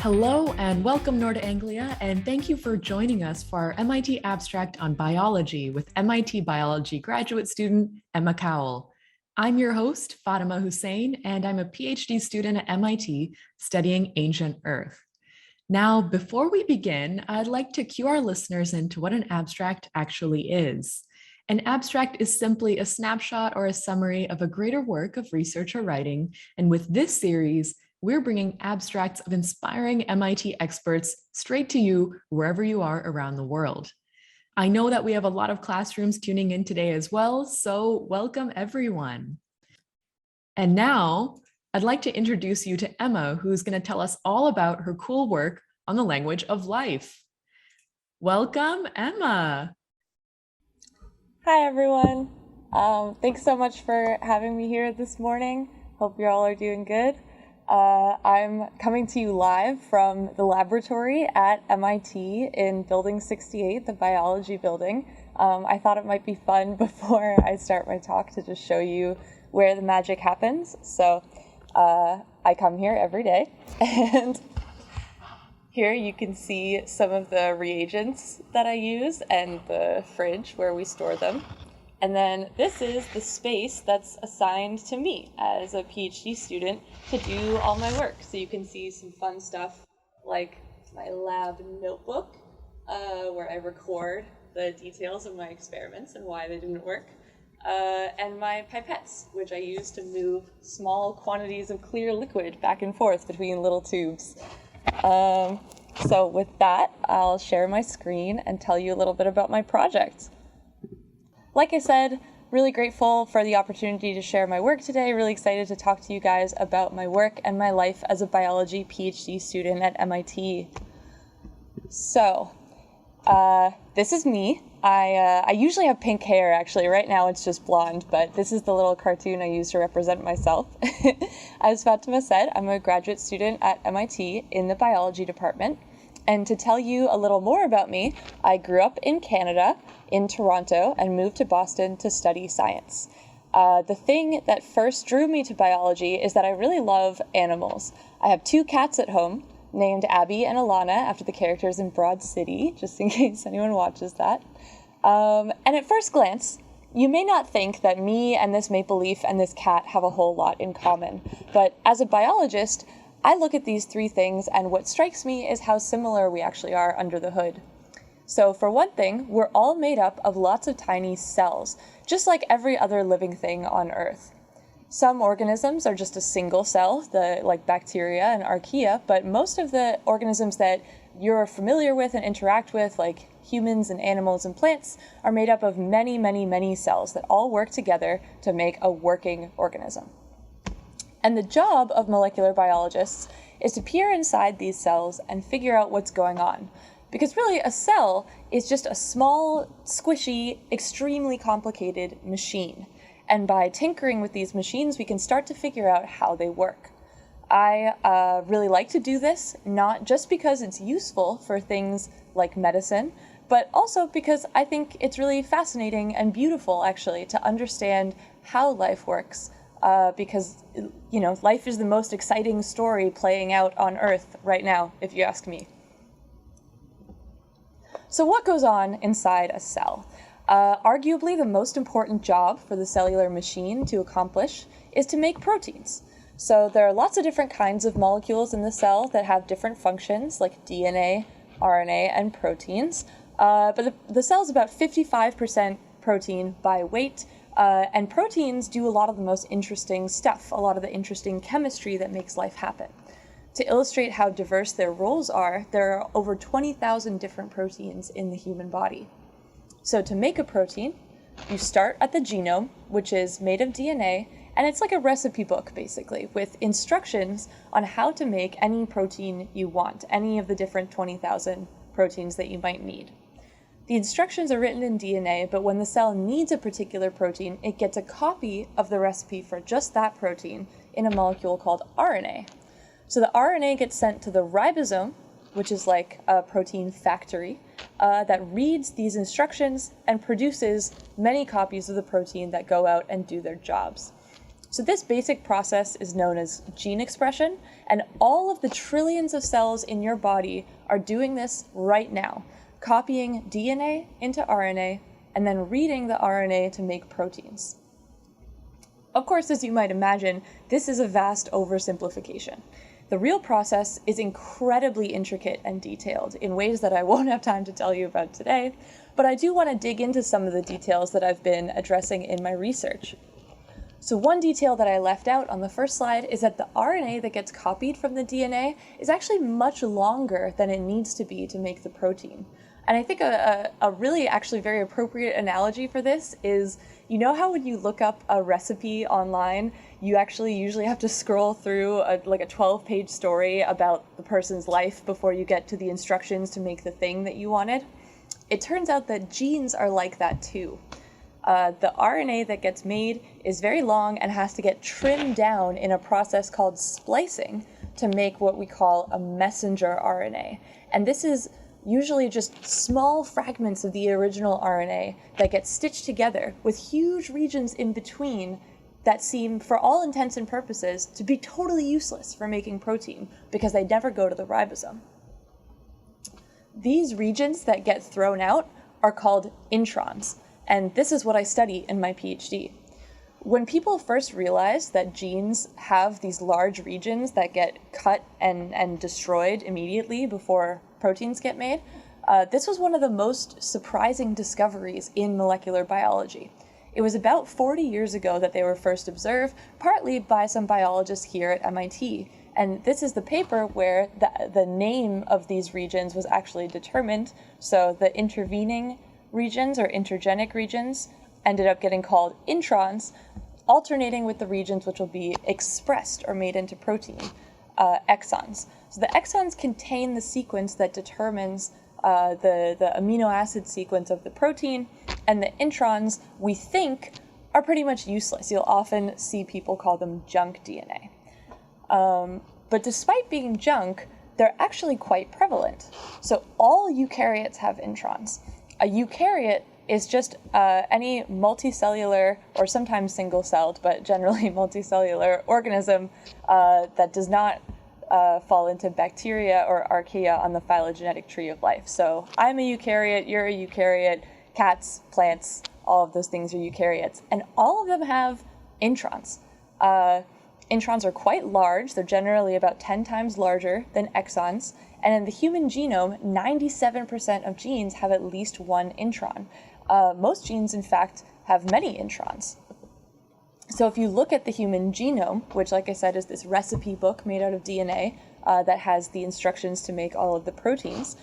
Hello and welcome North Anglia, and thank you for joining us for our MIT Abstract on Biology with MIT Biology graduate student Emma Kowal. I'm your host, Fatima Hussein, and I'm a PhD student at MIT studying ancient Earth. Now, before we begin, I'd like to cue our listeners into what an abstract actually is. An abstract is simply a snapshot or a summary of a greater work of research or writing, and with this series, we're bringing abstracts of inspiring MIT experts straight to you wherever you are around the world. I know that we have a lot of classrooms tuning in today as well, so welcome everyone. And now, I'd like to introduce you to Emma, who's going to tell us all about her cool work on the language of life. Welcome, Emma. Hi, everyone. Thanks so much for having me here this morning. Hope you all are doing good. I'm coming to you live from the laboratory at MIT in Building 68, the biology building. I thought it might be fun before I start my talk to just show you where the magic happens. So I come here every day, and here you can see some of the reagents that I use and the fridge where we store them. And then this is the space that's assigned to me as a PhD student to do all my work. So you can see some fun stuff like my lab notebook, where I record the details of my experiments and why they didn't work, and my pipettes, which I use to move small quantities of clear liquid back and forth between little tubes. So with that, I'll share my screen and tell you a little bit about my project. Like I said, really grateful for the opportunity to share my work today. Really excited to talk to you guys about my work and my life as a biology PhD student at MIT. So, this is me. I usually have pink hair, actually. Right now it's just blonde, but this is the little cartoon I use to represent myself. As Fatima said, I'm a graduate student at MIT in the biology department. And to tell you a little more about me, I grew up in Canada, in Toronto, and moved to Boston to study science. The thing that first drew me to biology is that I really love animals. I have 2 cats at home, named Abby and Alana, after the characters in Broad City, just in case anyone watches that. And at first glance, you may not think that me and this maple leaf and this cat have a whole lot in common. But as a biologist, I look at these 3 things, and what strikes me is how similar we actually are under the hood. So for one thing, we're all made up of lots of tiny cells, just like every other living thing on Earth. Some organisms are just a single cell, like bacteria and archaea, but most of the organisms that you're familiar with and interact with, like humans and animals and plants, are made up of many, many, many cells that all work together to make a working organism. And the job of molecular biologists is to peer inside these cells and figure out what's going on. Because really, a cell is just a small, squishy, extremely complicated machine. And by tinkering with these machines, we can start to figure out how they work. I really like to do this, not just because it's useful for things like medicine, but also because I think it's really fascinating and beautiful, actually, to understand how life works. Because, you know, life is the most exciting story playing out on Earth right now, if you ask me. So what goes on inside a cell? Arguably the most important job for the cellular machine to accomplish is to make proteins. So there are lots of different kinds of molecules in the cell that have different functions, like DNA, RNA, and proteins. But the cell is about 55% protein by weight, and proteins do a lot of the most interesting stuff, a lot of the interesting chemistry that makes life happen. To illustrate how diverse their roles are, there are over 20,000 different proteins in the human body. So to make a protein, you start at the genome, which is made of DNA, and it's like a recipe book, basically, with instructions on how to make any protein you want, any of the different 20,000 proteins that you might need. The instructions are written in DNA, but when the cell needs a particular protein, it gets a copy of the recipe for just that protein in a molecule called RNA. So the RNA gets sent to the ribosome, which is like a protein factory, that reads these instructions and produces many copies of the protein that go out and do their jobs. So this basic process is known as gene expression, and all of the trillions of cells in your body are doing this right now, copying DNA into RNA and then reading the RNA to make proteins. Of course, as you might imagine, this is a vast oversimplification. The real process is incredibly intricate and detailed in ways that I won't have time to tell you about today, but I do want to dig into some of the details that I've been addressing in my research. So one detail that I left out on the first slide is that the RNA that gets copied from the DNA is actually much longer than it needs to be to make the protein. And I think a really actually very appropriate analogy for this is, you know how when you look up a recipe online, you actually usually have to scroll through a 12-page story about the person's life before you get to the instructions to make the thing that you wanted? It turns out that genes are like that too. The RNA that gets made is very long and has to get trimmed down in a process called splicing to make what we call a messenger RNA. And this is usually just small fragments of the original RNA that get stitched together with huge regions in between that seem, for all intents and purposes, to be totally useless for making protein because they never go to the ribosome. These regions that get thrown out are called introns. And this is what I study in my PhD. When people first realized that genes have these large regions that get cut and destroyed immediately before proteins get made, this was one of the most surprising discoveries in molecular biology. It was about 40 years ago that they were first observed, partly by some biologists here at MIT. And this is the paper where the name of these regions was actually determined. So the intervening regions or intergenic regions ended up getting called introns, alternating with the regions which will be expressed or made into protein, exons. So the exons contain the sequence that determines the amino acid sequence of the protein, and the introns, we think, are pretty much useless. You'll often see people call them junk DNA. But despite being junk, they're actually quite prevalent. So all eukaryotes have introns. A eukaryote is just any multicellular, or sometimes single-celled, but generally multicellular organism that does not fall into bacteria or archaea on the phylogenetic tree of life. So I'm a eukaryote, you're a eukaryote, cats, plants, all of those things are eukaryotes. And all of them have introns. Introns are quite large. They're generally about 10 times larger than exons. And in the human genome, 97% of genes have at least one intron. Most genes, in fact, have many introns. So if you look at the human genome, which, like I said, is this recipe book made out of DNA that has the instructions to make all of the proteins,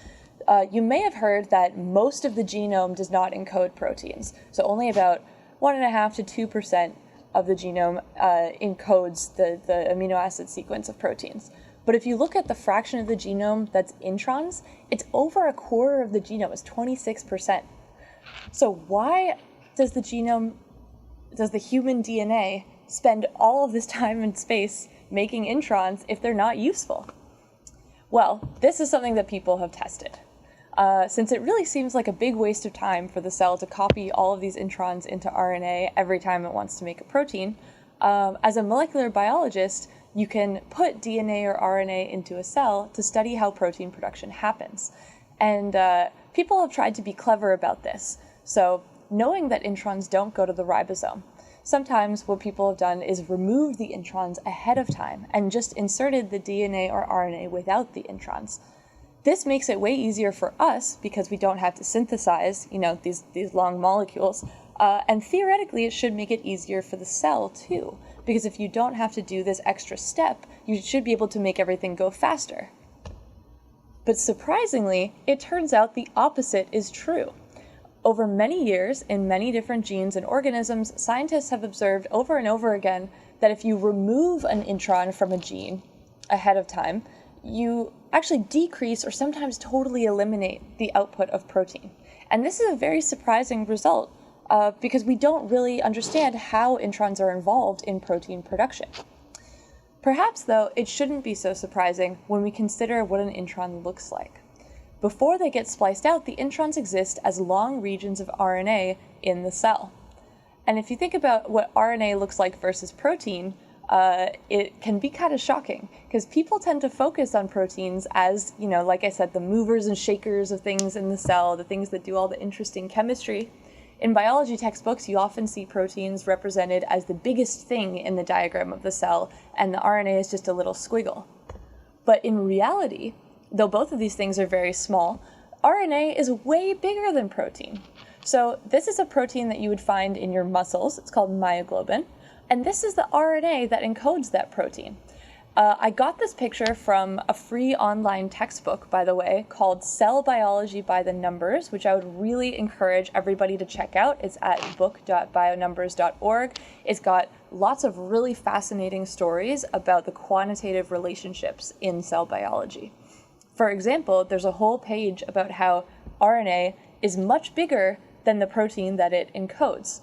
you may have heard that most of the genome does not encode proteins. So only about 1.5% to 2% of the genome encodes the amino acid sequence of proteins. But if you look at the fraction of the genome that's introns, it's over a quarter of the genome, it's 26%. So why does the human DNA spend all of this time and space making introns if they're not useful? Well, this is something that people have tested. Since it really seems like a big waste of time for the cell to copy all of these introns into RNA every time it wants to make a protein, as a molecular biologist, you can put DNA or RNA into a cell to study how protein production happens. And people have tried to be clever about this. So knowing that introns don't go to the ribosome, sometimes what people have done is removed the introns ahead of time and just inserted the DNA or RNA without the introns. This makes it way easier for us because we don't have to synthesize, these long molecules. And theoretically, it should make it easier for the cell too, because if you don't have to do this extra step, you should be able to make everything go faster. But surprisingly, it turns out the opposite is true. Over many years, in many different genes and organisms, scientists have observed over and over again that if you remove an intron from a gene ahead of time, you actually decrease or sometimes totally eliminate the output of protein. And this is a very surprising result because we don't really understand how introns are involved in protein production. Perhaps, though, it shouldn't be so surprising when we consider what an intron looks like. Before they get spliced out, the introns exist as long regions of RNA in the cell. And if you think about what RNA looks like versus protein, it can be kind of shocking because people tend to focus on proteins as, like I said, the movers and shakers of things in the cell, the things that do all the interesting chemistry. In biology textbooks, you often see proteins represented as the biggest thing in the diagram of the cell, and the RNA is just a little squiggle. But in reality, though both of these things are very small, RNA is way bigger than protein. So this is a protein that you would find in your muscles. It's called myoglobin. And this is the RNA that encodes that protein. I got this picture from a free online textbook, by the way, called Cell Biology by the Numbers, which I would really encourage everybody to check out. It's at book.bionumbers.org. It's got lots of really fascinating stories about the quantitative relationships in cell biology. For example, there's a whole page about how RNA is much bigger than the protein that it encodes.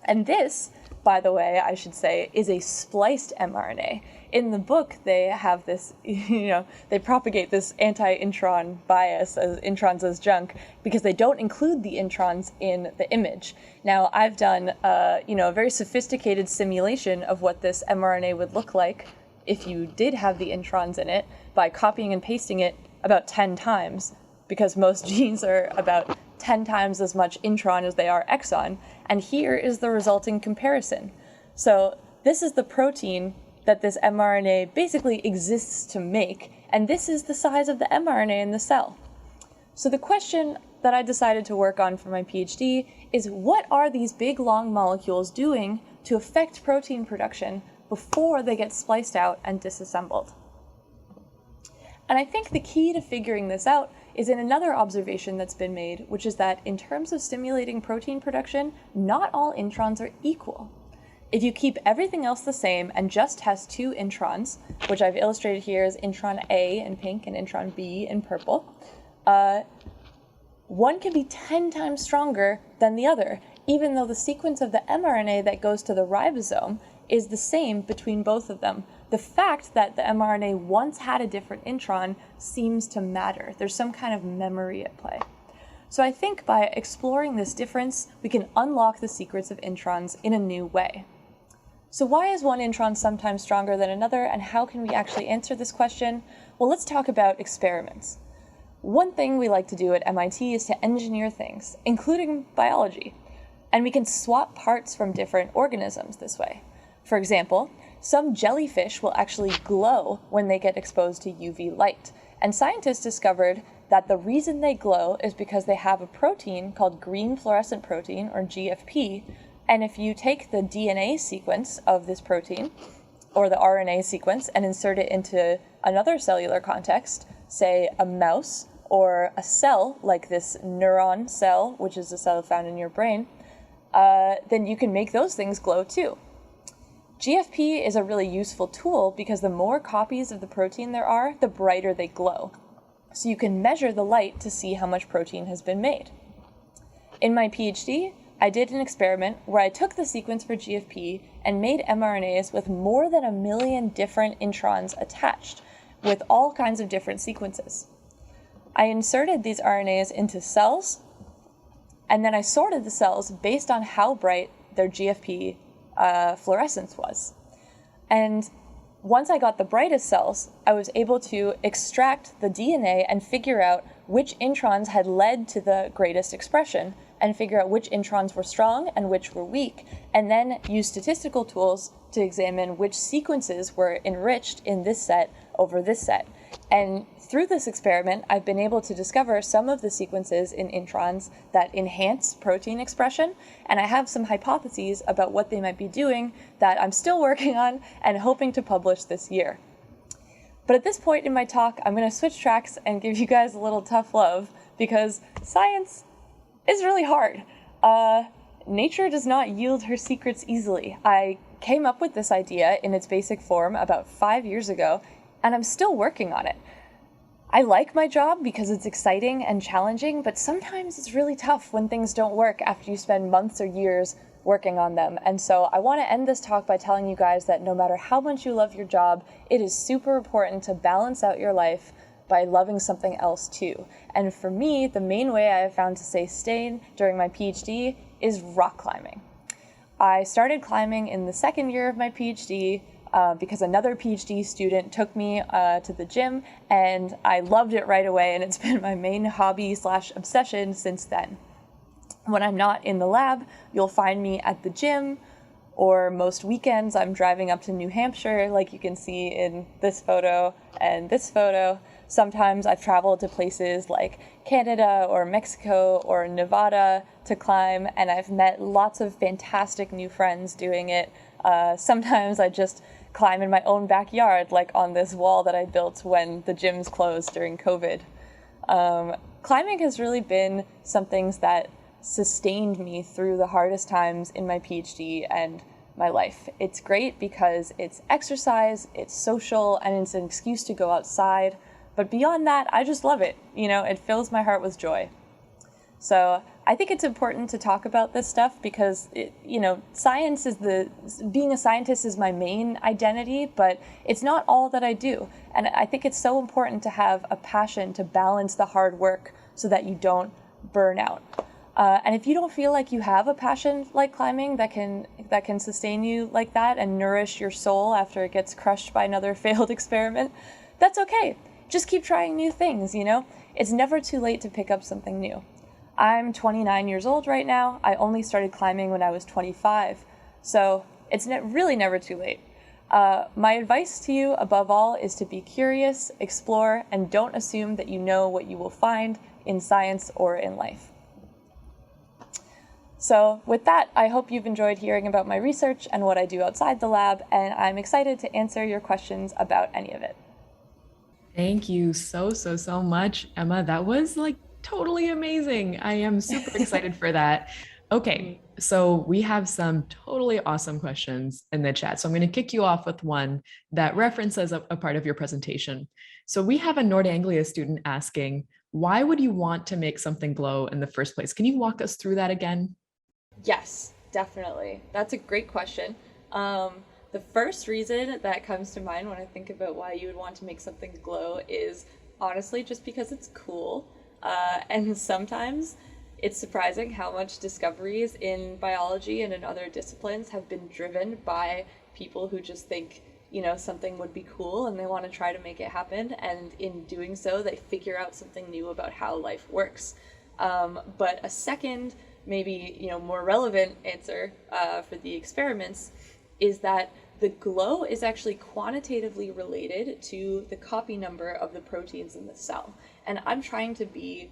And this, by the way, I should say, is a spliced mRNA. In the book, they have this, they propagate this anti-intron bias as introns as junk because they don't include the introns in the image. Now, I've done, a very sophisticated simulation of what this mRNA would look like if you did have the introns in it by copying and pasting it about 10 times, because most genes are about 10 times as much intron as they are exon, and here is the resulting comparison. So this is the protein that this mRNA basically exists to make, and this is the size of the mRNA in the cell. So the question that I decided to work on for my PhD is, what are these big long molecules doing to affect protein production before they get spliced out and disassembled? And I think the key to figuring this out is in another observation that's been made, which is that in terms of stimulating protein production, not all introns are equal. If you keep everything else the same and just test 2 introns, which I've illustrated here as intron A in pink and intron B in purple, one can be 10 times stronger than the other, even though the sequence of the mRNA that goes to the ribosome is the same between both of them. The fact that the mRNA once had a different intron seems to matter. There's some kind of memory at play. So I think by exploring this difference, we can unlock the secrets of introns in a new way. So why is one intron sometimes stronger than another, and how can we actually answer this question? Well, let's talk about experiments. One thing we like to do at MIT is to engineer things, including biology, and we can swap parts from different organisms this way. For example, some jellyfish will actually glow when they get exposed to UV light, and scientists discovered that the reason they glow is because they have a protein called green fluorescent protein, or GFP, and if you take the DNA sequence of this protein, or the RNA sequence, and insert it into another cellular context, say a mouse or a cell like this neuron cell, which is a cell found in your brain, then you can make those things glow too. GFP is a really useful tool because the more copies of the protein there are, the brighter they glow. So you can measure the light to see how much protein has been made. In my PhD, I did an experiment where I took the sequence for GFP and made mRNAs with more than 1 million different introns attached, with all kinds of different sequences. I inserted these RNAs into cells, and then I sorted the cells based on how bright their GFP fluorescence was. And once I got the brightest cells, I was able to extract the DNA and figure out which introns had led to the greatest expression, and figure out which introns were strong and which were weak, and then use statistical tools to examine which sequences were enriched in this set over this set. And through this experiment, I've been able to discover some of the sequences in introns that enhance protein expression, and I have some hypotheses about what they might be doing that I'm still working on and hoping to publish this year. But at this point in my talk, I'm going to switch tracks and give you guys a little tough love, because science is really hard. Nature does not yield her secrets easily. I came up with this idea in its basic form about 5 years ago, and I'm still working on it. I like my job because it's exciting and challenging, but sometimes it's really tough when things don't work after you spend months or years working on them. And so I want to end this talk by telling you guys that no matter how much you love your job, it is super important to balance out your life by loving something else too. And for me, the main way I have found to stay sane during my PhD is rock climbing. I started climbing in the second year of my PhD because another PhD student took me to the gym, and I loved it right away, and it's been my main hobby / obsession since then. When I'm not in the lab, you'll find me at the gym, or most weekends I'm driving up to New Hampshire, like you can see in this photo and this photo. Sometimes I've traveled to places like Canada or Mexico or Nevada to climb, and I've met lots of fantastic new friends doing it. Sometimes I just climb in my own backyard, like on this wall that I built when the gyms closed during COVID. Climbing has really been some things that sustained me through the hardest times in my PhD and my life. It's great because it's exercise, it's social, and it's an excuse to go outside. But beyond that, I just love it. It fills my heart with joy. So I think it's important to talk about this stuff because, science being a scientist is my main identity, but it's not all that I do. And I think it's so important to have a passion to balance the hard work so that you don't burn out. And if you don't feel like you have a passion like climbing that can sustain you like that and nourish your soul after it gets crushed by another failed experiment, that's okay. Just keep trying new things, It's never too late to pick up something new. I'm 29 years old right now. I only started climbing when I was 25. So it's really never too late. My advice to you, above all, is to be curious, explore, and don't assume that you know what you will find in science or in life. So with that, I hope you've enjoyed hearing about my research and what I do outside the lab, and I'm excited to answer your questions about any of it. Thank you so much, Emma. That was totally amazing. I am super excited for that. Okay, so we have some totally awesome questions in the chat. So I'm going to kick you off with one that references a part of your presentation. So we have a Nord Anglia student asking, why would you want to make something glow in the first place? Can you walk us through that again? Yes, definitely. That's a great question. The first reason that comes to mind when I think about why you would want to make something glow is honestly just because it's cool. And sometimes it's surprising how much discoveries in biology and in other disciplines have been driven by people who just think, something would be cool and they want to try to make it happen. And in doing so, they figure out something new about how life works. But a second, maybe, more relevant answer for the experiments is that the glow is actually quantitatively related to the copy number of the proteins in the cell. And I'm trying to be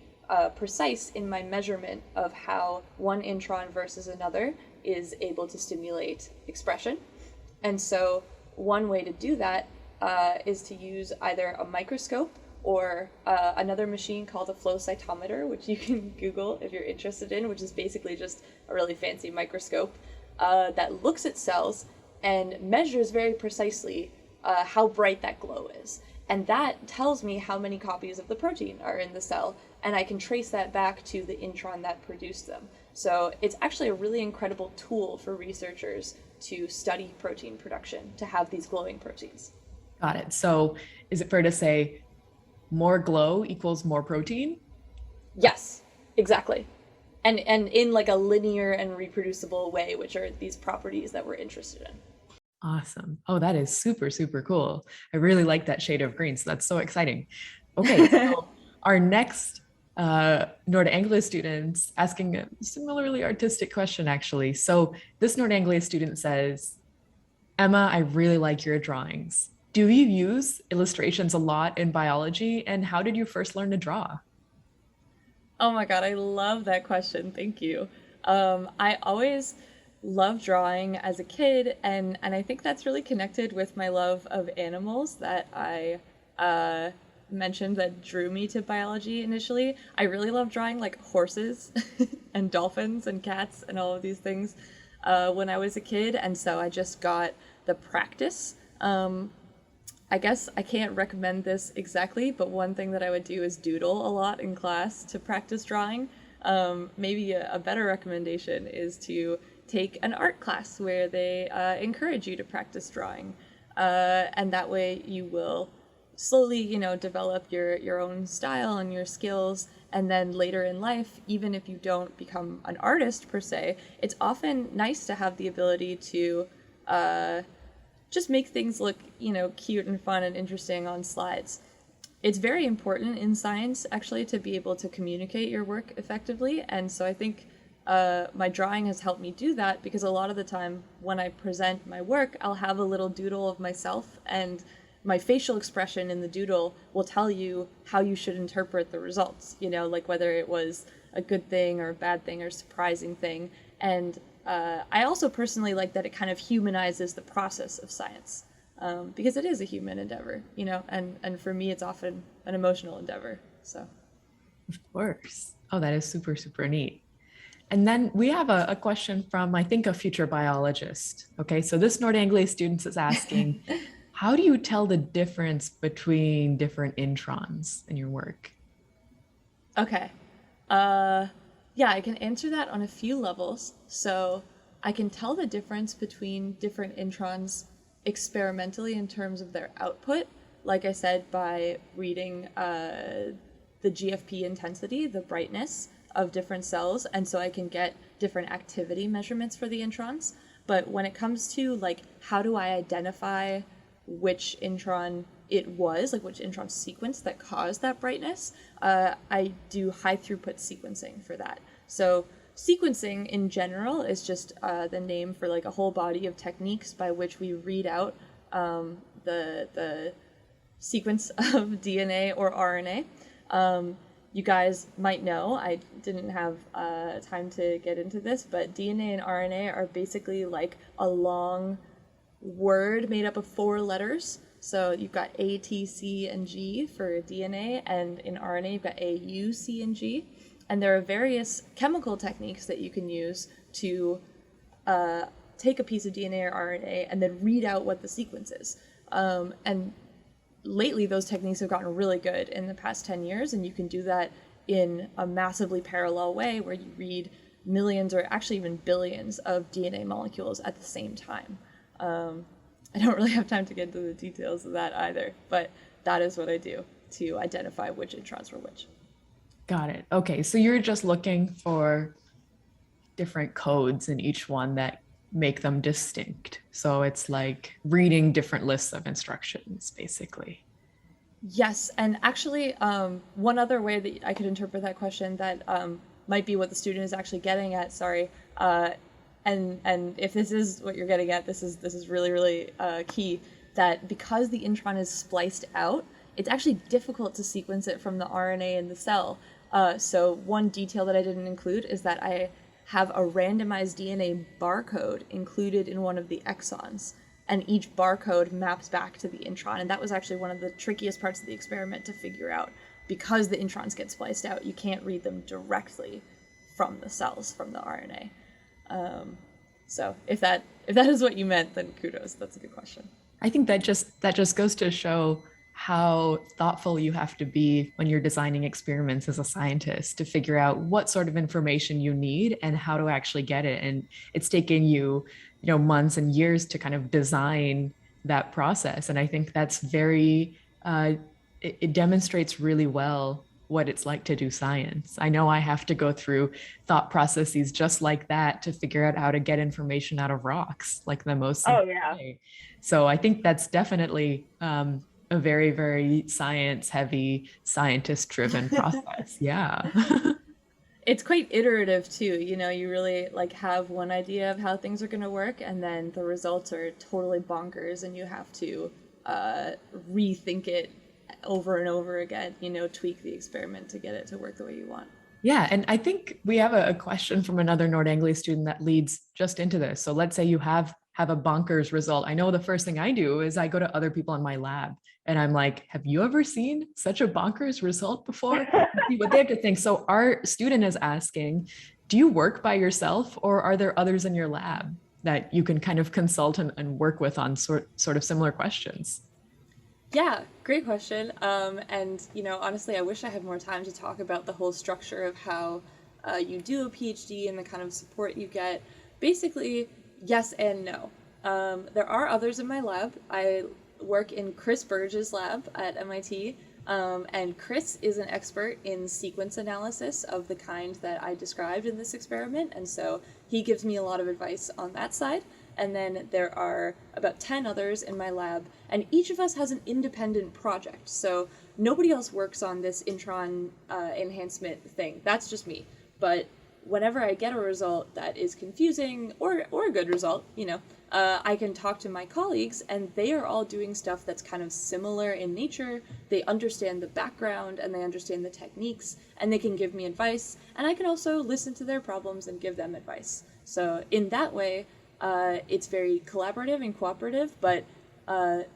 precise in my measurement of how one intron versus another is able to stimulate expression. And so one way to do that is to use either a microscope or another machine called a flow cytometer, which you can Google if you're interested in, which is basically just a really fancy microscope that looks at cells and measures very precisely how bright that glow is. And that tells me how many copies of the protein are in the cell, and I can trace that back to the intron that produced them. So it's actually a really incredible tool for researchers to study protein production, to have these glowing proteins. Got it. So is it fair to say more glow equals more protein? Yes, exactly. And in a linear and reproducible way, which are these properties that we're interested in. Awesome. Oh, that is super cool. I really like that shade of green. So that's so exciting. Okay, so our next Nord Anglia student's asking a similarly artistic question, actually. So this Nord Anglia student says, Emma, I really like your drawings. Do you use illustrations a lot in biology? And how did you first learn to draw? Oh my God, I love that question. Thank you. I always loved drawing as a kid, and I think that's really connected with my love of animals that I mentioned that drew me to biology initially. I really love drawing horses and dolphins and cats and all of these things when I was a kid, and so I just got the practice. I guess I can't recommend this exactly, but one thing that I would do is doodle a lot in class to practice drawing. Maybe a better recommendation is to take an art class where they encourage you to practice drawing. And that way you will slowly, develop your own style and your skills, And then later in life, even if you don't become an artist per se, it's often nice to have the ability to just make things look, cute and fun and interesting on slides. It's very important in science, actually, to be able to communicate your work effectively. And so I think my drawing has helped me do that, because a lot of the time when I present my work, I'll have a little doodle of myself, and my facial expression in the doodle will tell you how you should interpret the results, like whether it was a good thing or a bad thing or surprising thing. And I also personally like that it kind of humanizes the process of science, because it is a human endeavor, and for me, it's often an emotional endeavor. So, Of course. Oh, that is super, super neat. And then we have a question from, I think, a future biologist. Okay, so this Nord Anglia student is asking, how do you tell the difference between different introns in your work? Okay. Yeah, I can answer that on a few levels. So I can tell the difference between different introns experimentally in terms of their output, like I said, by reading the GFP intensity, the brightness of different cells, and so I can get different activity measurements for the introns. But when it comes to like how do I identify which intron it was, like which intron sequence that caused that brightness, I do high throughput sequencing for that. So sequencing in general is just the name for like a whole body of techniques by which we read out the sequence of DNA or RNA. You guys might know, I didn't have time to get into this, but DNA and RNA are basically like a long word made up of 4 letters. So you've got A, T, C, and G for DNA, and in RNA you've got A, U, C, and G. And there are various chemical techniques that you can use to take a piece of DNA or RNA and then read out what the sequence is. And lately, those techniques have gotten really good in the past 10 years, and you can do that in a massively parallel way where you read millions or actually even billions of DNA molecules at the same time. I don't really have time to get into the details of that either, but that is what I do to identify which introns were which. Got it. Okay, so you're just looking for different codes in each one that make them distinct. So it's like reading different lists of instructions, basically. Yes, and actually, one other way that I could interpret that question that might be what the student is actually getting at. Sorry, and if this is what you're getting at, this is really really key. That because the intron is spliced out, it's actually difficult to sequence it from the RNA in the cell. So one detail that I didn't include is that I have a randomized DNA barcode included in one of the exons, and each barcode maps back to the intron. And that was actually one of the trickiest parts of the experiment to figure out. Because the introns get spliced out, you can't read them directly from the cells, from the RNA. So if that is what you meant, then kudos. That's a good question. I think that just goes to show how thoughtful you have to be when you're designing experiments as a scientist to figure out what sort of information you need and how to actually get it. And it's taken you, months and years to kind of design that process. And I think that's very, it demonstrates really well what it's like to do science. I know I have to go through thought processes just like that to figure out how to get information out of rocks, like the most simple way. So I think that's definitely a very, very science-heavy, scientist-driven process. Yeah. It's quite iterative too. You really like have one idea of how things are going to work, and then the results are totally bonkers, and you have to rethink it over and over again, tweak the experiment to get it to work the way you want. Yeah, and I think we have a question from another Nord Anglia student that leads just into this. So let's say you have a bonkers result. I know the first thing I do is I go to other people in my lab and I'm like, have you ever seen such a bonkers result before? See what they have to think. So our student is asking, do you work by yourself, or are there others in your lab that you can kind of consult and work with on sort of similar questions? Yeah, great question. And honestly, I wish I had more time to talk about the whole structure of how you do a PhD and the kind of support you get. Basically, yes and no. There are others in my lab. I work in Chris Burge's lab at MIT, And Chris is an expert in sequence analysis of the kind that I described in this experiment, and so he gives me a lot of advice on that side. And then there are about 10 others in my lab, and each of us has an independent project. So nobody else works on this Intron enhancement thing. That's just me. But whenever I get a result that is confusing or a good result, I can talk to my colleagues, and they are all doing stuff that's kind of similar in nature. They understand the background and they understand the techniques, and they can give me advice, and I can also listen to their problems and give them advice. So in that way, it's very collaborative and cooperative, but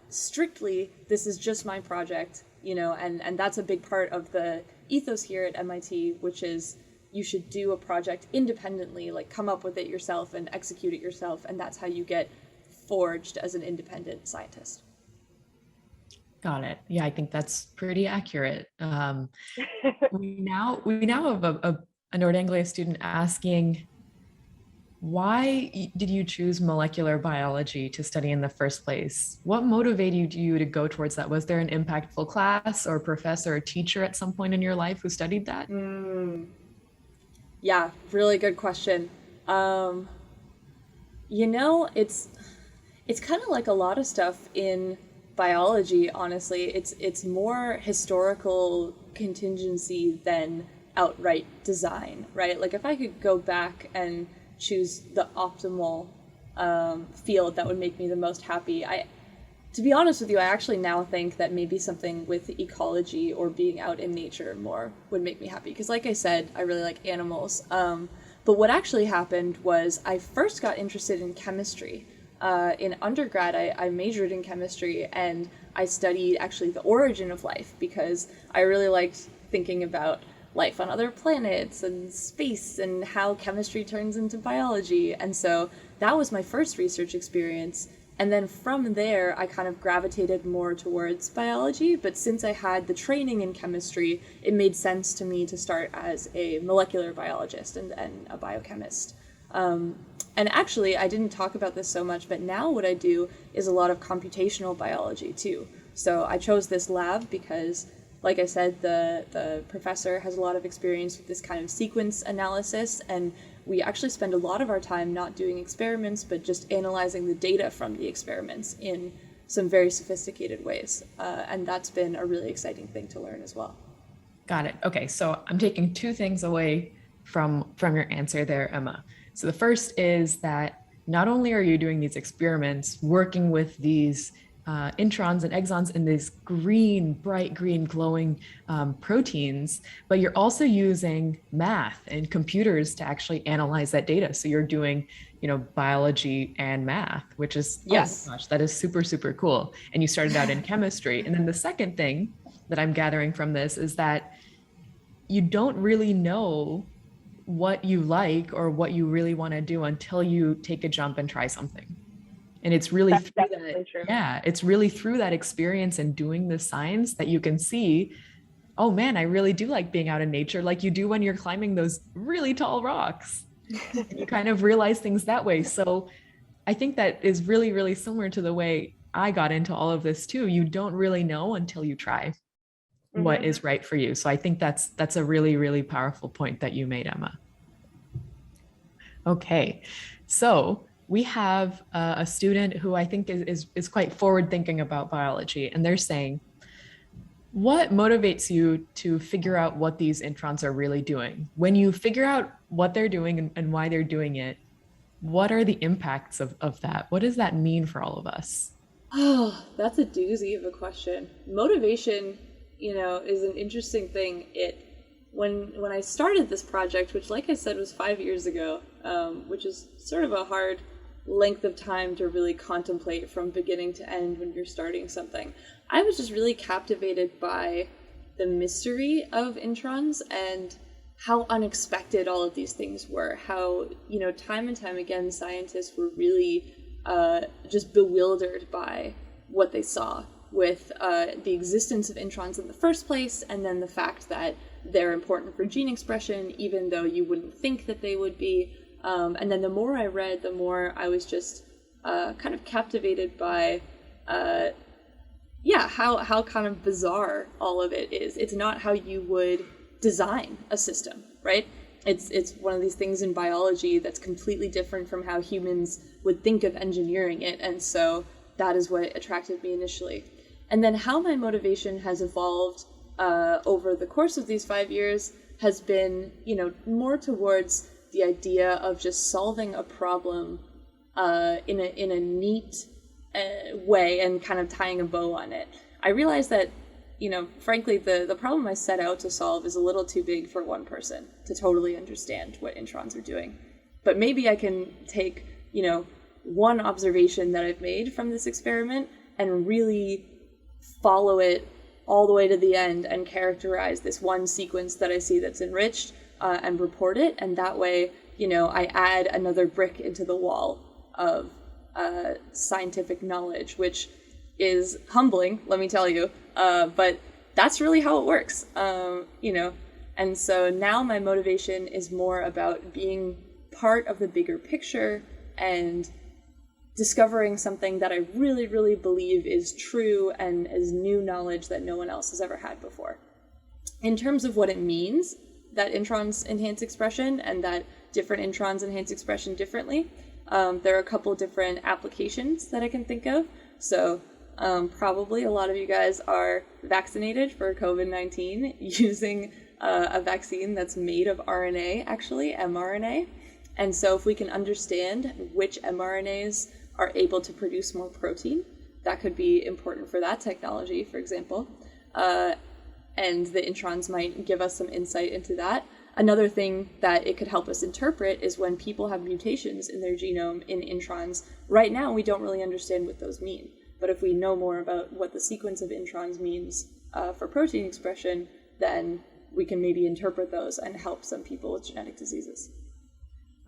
strictly, this is just my project, and that's a big part of the ethos here at MIT, which is you should do a project independently, like come up with it yourself and execute it yourself, and that's how you get forged as an independent scientist. Got it. Yeah, I think that's pretty accurate. We now have a Nord Anglia student asking, why did you choose molecular biology to study in the first place? What motivated you to go towards that? Was there an impactful class or professor or teacher at some point in your life who studied that? Yeah, really good question. It's kind of like a lot of stuff in biology, honestly. It's more historical contingency than outright design, right? Like if I could go back and choose the optimal field that would make me the most happy, to be honest with you, I actually now think that maybe something with ecology or being out in nature more would make me happy. Because like I said, I really like animals. But what actually happened was I first got interested in chemistry. In undergrad, I majored in chemistry, and I studied actually the origin of life because I really liked thinking about life on other planets and space and how chemistry turns into biology. And so that was my first research experience. And then from there, I kind of gravitated more towards biology. But since I had the training in chemistry, it made sense to me to start as a molecular biologist and a biochemist. And actually, I didn't talk about this so much, but now what I do is a lot of computational biology too. So I chose this lab because, like I said, the professor has a lot of experience with this kind of sequence analysis, and we actually spend a lot of our time not doing experiments, but just analyzing the data from the experiments in some very sophisticated ways. And that's been a really exciting thing to learn as well. Got it. Okay, so I'm taking two things away from your answer there, Emma. So the first is that not only are you doing these experiments, working with these introns and exons in these green, bright green, glowing proteins, but you're also using math and computers to actually analyze that data. So you're doing, biology and math, which is, yes, oh gosh, that is super, super cool. And you started out in chemistry. And then the second thing that I'm gathering from this is that you don't really know what you like or what you really want to do until you take a jump and try something. And it's really it's really through that experience and doing the science that you can see, oh man, I really do like being out in nature, like you do when you're climbing those really tall rocks. And you kind of realize things that way. So I think that is really, really similar to the way I got into all of this too. You don't really know until you try what is right for you. So I think that's a really, really powerful point that you made, Emma. Okay, so we have a student who I think is quite forward thinking about biology, and they're saying, what motivates you to figure out what these introns are really doing? When you figure out what they're doing and why they're doing it, what are the impacts of that? What does that mean for all of us? Oh, that's a doozy of a question. Motivation, is an interesting thing. When I started this project, which like I said was 5 years ago, which is sort of a hard length of time to really contemplate from beginning to end when you're starting something, I was just really captivated by the mystery of introns and how unexpected all of these things were. How, time and time again, scientists were really just bewildered by what they saw with the existence of introns in the first place, and then the fact that they're important for gene expression, even though you wouldn't think that they would be. And then the more I read, the more I was just kind of captivated by yeah, how kind of bizarre all of it is. It's not how you would design a system, right? It's one of these things in biology that's completely different from how humans would think of engineering it, and so that is what attracted me initially. And then how my motivation has evolved over the course of these 5 years has been, more towards the idea of just solving a problem in a neat way and kind of tying a bow on it. I realized that, frankly, the problem I set out to solve is a little too big for one person to totally understand what introns are doing. But maybe I can take, one observation that I've made from this experiment and really follow it all the way to the end and characterize this one sequence that I see that's enriched and report it. And that way, I add another brick into the wall of scientific knowledge, which is humbling, let me tell you, but that's really how it works, and so now my motivation is more about being part of the bigger picture and discovering something that I really, really believe is true and is new knowledge that no one else has ever had before. In terms of what it means that introns enhance expression and that different introns enhance expression differently, there are a couple different applications that I can think of. So probably a lot of you guys are vaccinated for COVID-19 using a vaccine that's made of RNA, actually, mRNA. And so if we can understand which mRNAs are able to produce more protein, that could be important for that technology, for example. And the introns might give us some insight into that. Another thing that it could help us interpret is when people have mutations in their genome in introns. Right now, we don't really understand what those mean. But if we know more about what the sequence of introns means for protein expression, then we can maybe interpret those and help some people with genetic diseases.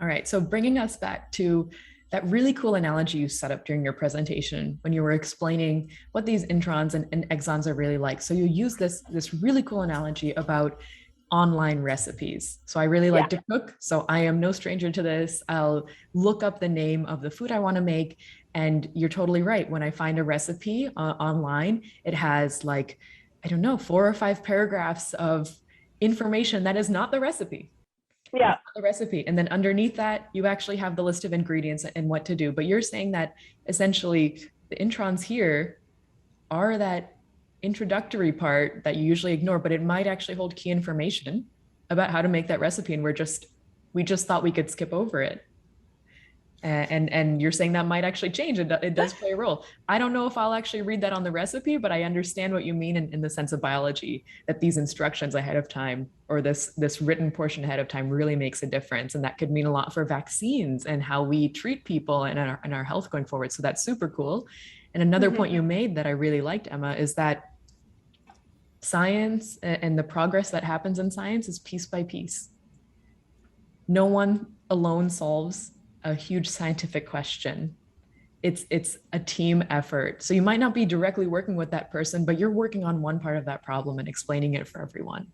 All right, so bringing us back to that really cool analogy you set up during your presentation when you were explaining what these introns and exons are really like. So you use this really cool analogy about online recipes. So I really like to cook, so I am no stranger to this. I'll look up the name of the food I want to make, and you're totally right. When I find a recipe online, it has 4 or 5 paragraphs of information that is not the recipe. Yeah. The recipe. And then underneath that, you actually have the list of ingredients and what to do. But you're saying that essentially the introns here are that introductory part that you usually ignore, but it might actually hold key information about how to make that recipe. And we just thought we could skip over it. And you're saying that might actually change. It does play a role. I don't know if I'll actually read that on the recipe, but I understand what you mean in the sense of biology, that these instructions ahead of time or this written portion ahead of time really makes a difference. And that could mean a lot for vaccines and how we treat people and our health going forward. So that's super cool. And another point you made that I really liked, Emma, is that science and the progress that happens in science is piece by piece. No one alone solves a huge scientific question. It's a team effort. So you might not be directly working with that person, but you're working on one part of that problem and explaining it for everyone.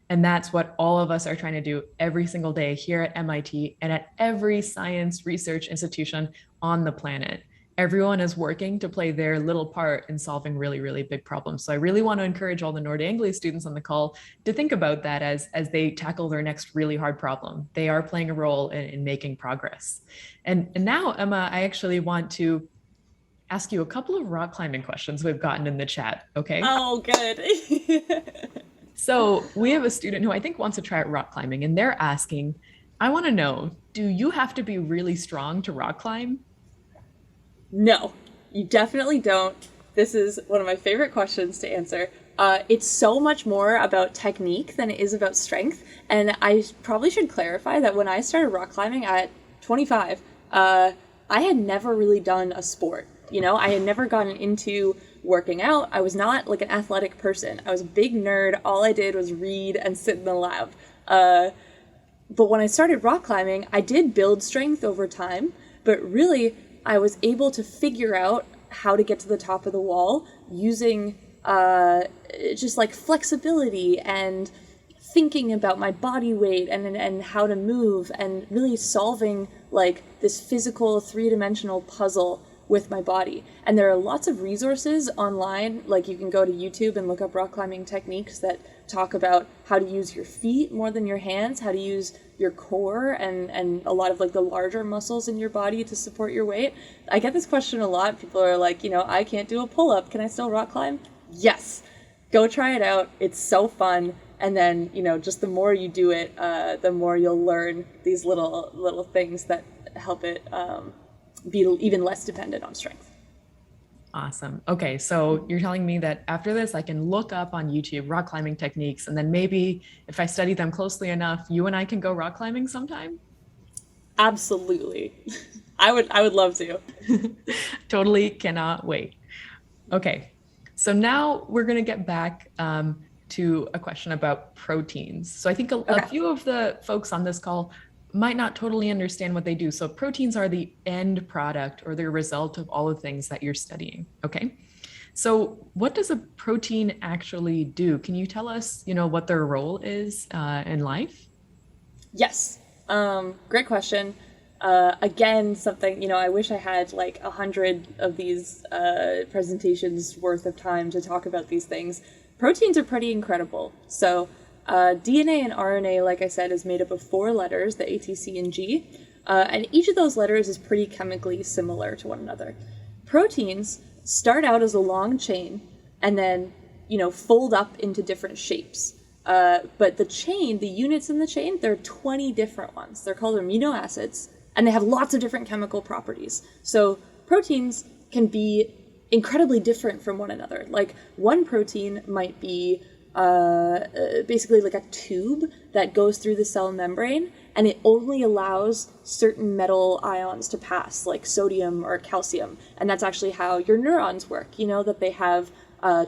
And that's what all of us are trying to do every single day here at MIT and at every science research institution on the planet. Everyone is working to play their little part in solving really, really big problems. So I really want to encourage all the Nord Anglia students on the call to think about that as they tackle their next really hard problem. They are playing a role in making progress. And now, Emma, I actually want to ask you a couple of rock climbing questions we've gotten in the chat, okay? Oh, good. So we have a student who I think wants to try rock climbing, and they're asking, I want to know, do you have to be really strong to rock climb? No, you definitely don't. This is one of my favorite questions to answer. It's so much more about technique than it is about strength. And I probably should clarify that when I started rock climbing at 25, I had never really done a sport. I had never gotten into working out. I was not like an athletic person. I was a big nerd. All I did was read and sit in the lab. But when I started rock climbing, I did build strength over time, but really I was able to figure out how to get to the top of the wall using just like flexibility and thinking about my body weight and how to move and really solving like this physical 3-dimensional puzzle with my body. And there are lots of resources online, like you can go to YouTube and look up rock climbing techniques that talk about how to use your feet more than your hands, how to use your core and a lot of like the larger muscles in your body to support your weight. I get this question a lot. People are like, I can't do a pull-up. Can I still rock climb? Yes. Go try it out. It's so fun. And then, just the more you do it, the more you'll learn these little things that help it be even less dependent on strength. Awesome. Okay, so you're telling me that after this, I can look up on YouTube rock climbing techniques, and then maybe if I study them closely enough, you and I can go rock climbing sometime? Absolutely. I would love to. Totally cannot wait. Okay, so now we're going to get back to a question about proteins. So I think a few of the folks on this call might not totally understand what they do. So proteins are the end product or the result of all the things that you're studying. Okay. So what does a protein actually do? Can you tell us, what their role is in life? Yes. Great question. Again, something, I wish I had like 100 of these presentations worth of time to talk about these things. Proteins are pretty incredible. So DNA and RNA, like I said, is made up of 4 letters, the A, T, C, and G, and each of those letters is pretty chemically similar to one another. Proteins start out as a long chain and then, fold up into different shapes. But the units in the chain, there are 20 different ones. They're called amino acids, and they have lots of different chemical properties. So proteins can be incredibly different from one another. Like one protein might be basically like a tube that goes through the cell membrane, and it only allows certain metal ions to pass, like sodium or calcium. And that's actually how your neurons work, that they have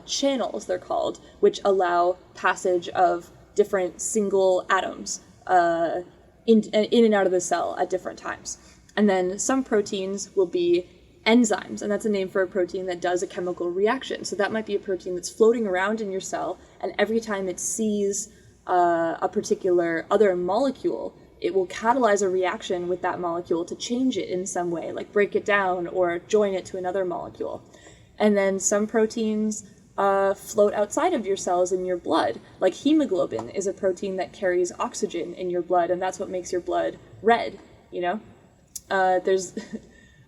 channels, they're called, which allow passage of different single atoms in and out of the cell at different times. And then some proteins will be enzymes, and that's a name for a protein that does a chemical reaction. So that might be a protein that's floating around in your cell, and every time it sees a particular other molecule, it will catalyze a reaction with that molecule to change it in some way, like break it down or join it to another molecule. And then some proteins float outside of your cells in your blood, like hemoglobin is a protein that carries oxygen in your blood, and that's what makes your blood red, There's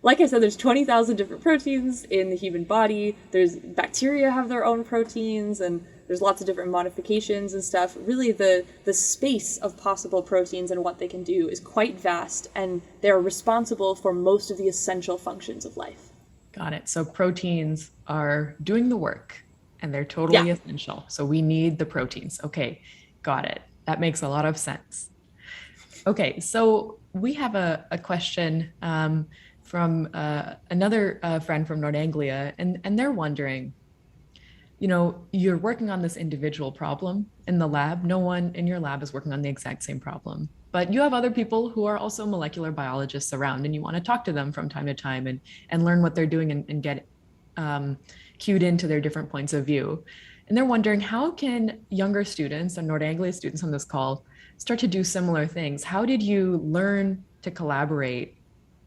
like I said, there's 20,000 different proteins in the human body. There's bacteria have their own proteins, and there's lots of different modifications and stuff. Really, the space of possible proteins and what they can do is quite vast, and they're responsible for most of the essential functions of life. Got it. So proteins are doing the work, and they're totally essential. So we need the proteins. Okay, got it. That makes a lot of sense. Okay, so we have a question from another friend from North Anglia, and they're wondering, you're working on this individual problem in the lab. No one in your lab is working on the exact same problem, but you have other people who are also molecular biologists around, and you want to talk to them from time to time and learn what they're doing and get cued into their different points of view. And they're wondering, how can younger students and North Anglia students on this call start to do similar things? How did you learn to collaborate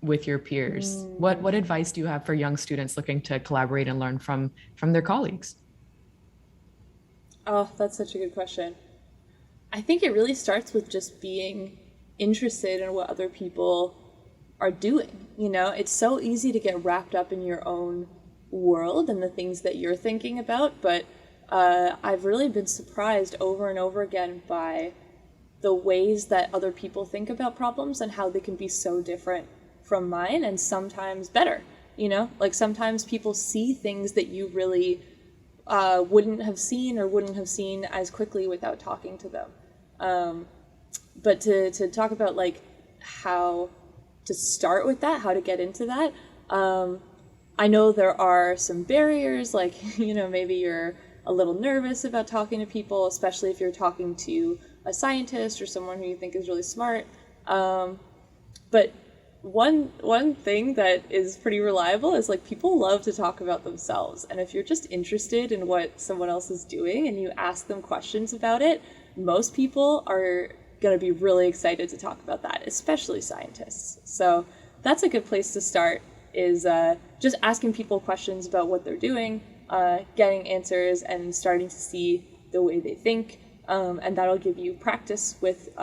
with your peers? What advice do you have for young students looking to collaborate and learn from their colleagues? Oh, that's such a good question. I think it really starts with just being interested in what other people are doing. It's so easy to get wrapped up in your own world and the things that you're thinking about, but I've really been surprised over and over again by the ways that other people think about problems and how they can be so different from mine, and sometimes better. Like sometimes people see things that you really wouldn't have seen as quickly without talking to them. But to talk about like how to start with that, how to get into that, I know there are some barriers, like, maybe you're a little nervous about talking to people, especially if you're talking to a scientist or someone who you think is really smart. But one thing that is pretty reliable is like people love to talk about themselves. And if you're just interested in what someone else is doing and you ask them questions about it, most people are going to be really excited to talk about that, especially scientists. So that's a good place to start. is just asking people questions about what they're doing, getting answers, and starting to see the way they think. And that'll give you practice with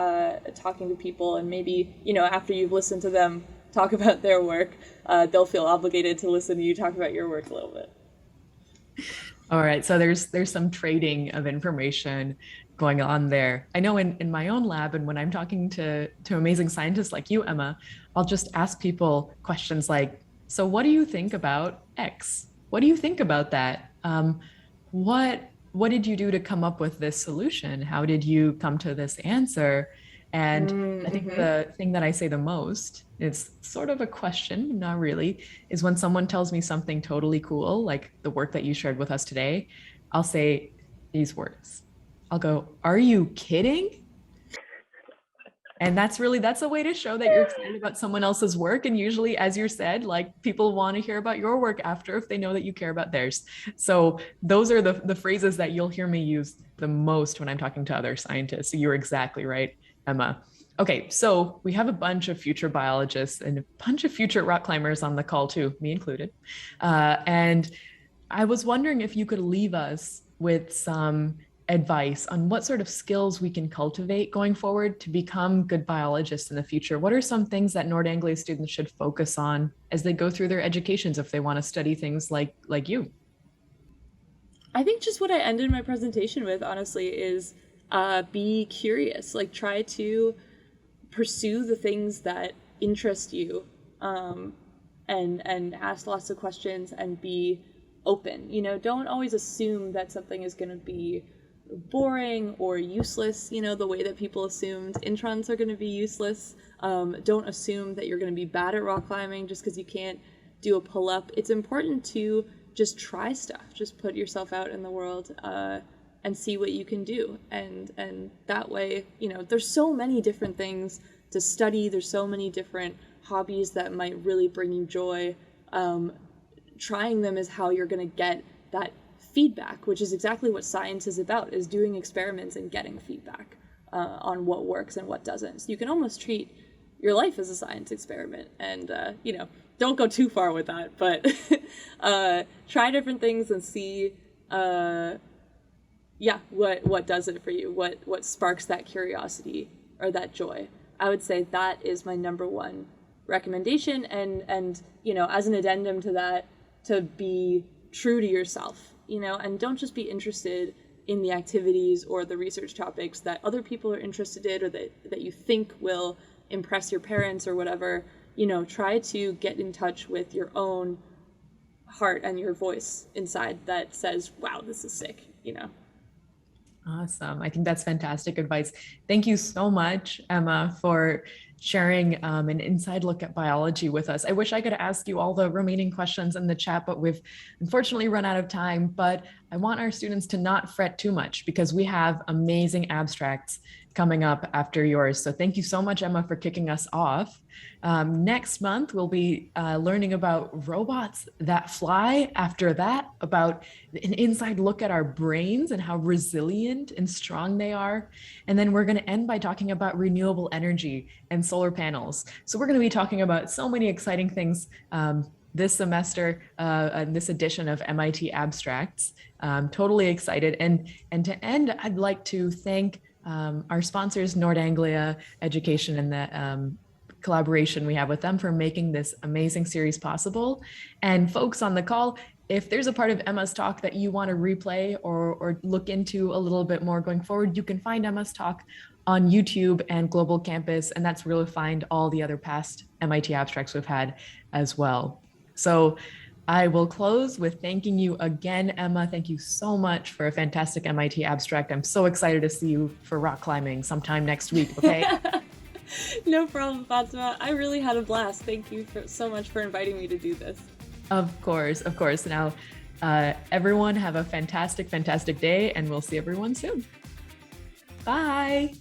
talking to people, and maybe, after you've listened to them talk about their work, they'll feel obligated to listen to you talk about your work a little bit. All right, so there's some trading of information going on there. I know in my own lab, and when I'm talking to amazing scientists like you, Emma, I'll just ask people questions like, so what do you think about X? What do you think about that? What did you do to come up with this solution? How did you come to this answer? And I think the thing that I say the most, it's sort of a question, not really, is when someone tells me something totally cool, like the work that you shared with us today, I'll say these words. I'll go, "Are you kidding?" And that's a way to show that you're excited about someone else's work. And usually, as you said, like, people want to hear about your work after if they know that you care about theirs. So those are the phrases that you'll hear me use the most when I'm talking to other scientists. So you're exactly right, Emma. Okay, so we have a bunch of future biologists and a bunch of future rock climbers on the call too, me included. And I was wondering if you could leave us with some advice on what sort of skills we can cultivate going forward to become good biologists in the future. What are some things that Nord Anglia students should focus on as they go through their educations if they want to study things like you? I think just what I ended my presentation with, honestly, is be curious. Like, try to pursue the things that interest you, and ask lots of questions and be open. Don't always assume that something is going to be boring or useless, the way that people assumed introns are going to be useless. Don't assume that you're going to be bad at rock climbing just because you can't do a pull-up. It's important to just try stuff, just put yourself out in the world, and see what you can do. And that way, there's so many different things to study. There's so many different hobbies that might really bring you joy. Trying them is how you're going to get that feedback, which is exactly what science is about, is doing experiments and getting feedback on what works and what doesn't. So you can almost treat your life as a science experiment, and don't go too far with that, but try different things and see what does it for you, what sparks that curiosity or that joy. I would say that is my number one recommendation, and as an addendum to that, to be true to yourself, and don't just be interested in the activities or the research topics that other people are interested in, or that you think will impress your parents or whatever. Try to get in touch with your own heart and your voice inside that says, wow, this is sick, Awesome. I think that's fantastic advice. Thank you so much, Emma, for sharing an inside look at biology with us. I wish I could ask you all the remaining questions in the chat, but we've unfortunately run out of time. But I want our students to not fret too much because we have amazing abstracts coming up after yours. So thank you so much, Emma, for kicking us off. Next month, we'll be learning about robots that fly. After that, about an inside look at our brains and how resilient and strong they are. And then we're going to end by talking about renewable energy and solar panels. So we're going to be talking about so many exciting things this semester, and this edition of MIT Abstracts. Totally excited. And to end, I'd like to thank our sponsors, Nord Anglia Education, and the collaboration we have with them for making this amazing series possible. And folks on the call, if there's a part of Emma's talk that you want to replay or look into a little bit more going forward, you can find Emma's talk on YouTube and Global Campus, and that's where you'll find all the other past MIT abstracts we've had as well. So I will close with thanking you again, Emma. Thank you so much for a fantastic MIT abstract. I'm so excited to see you for rock climbing sometime next week, okay? No problem, Fatima. I really had a blast. Thank you so much for inviting me to do this. Of course, of course. Now, everyone have a fantastic, fantastic day, and we'll see everyone soon. Bye.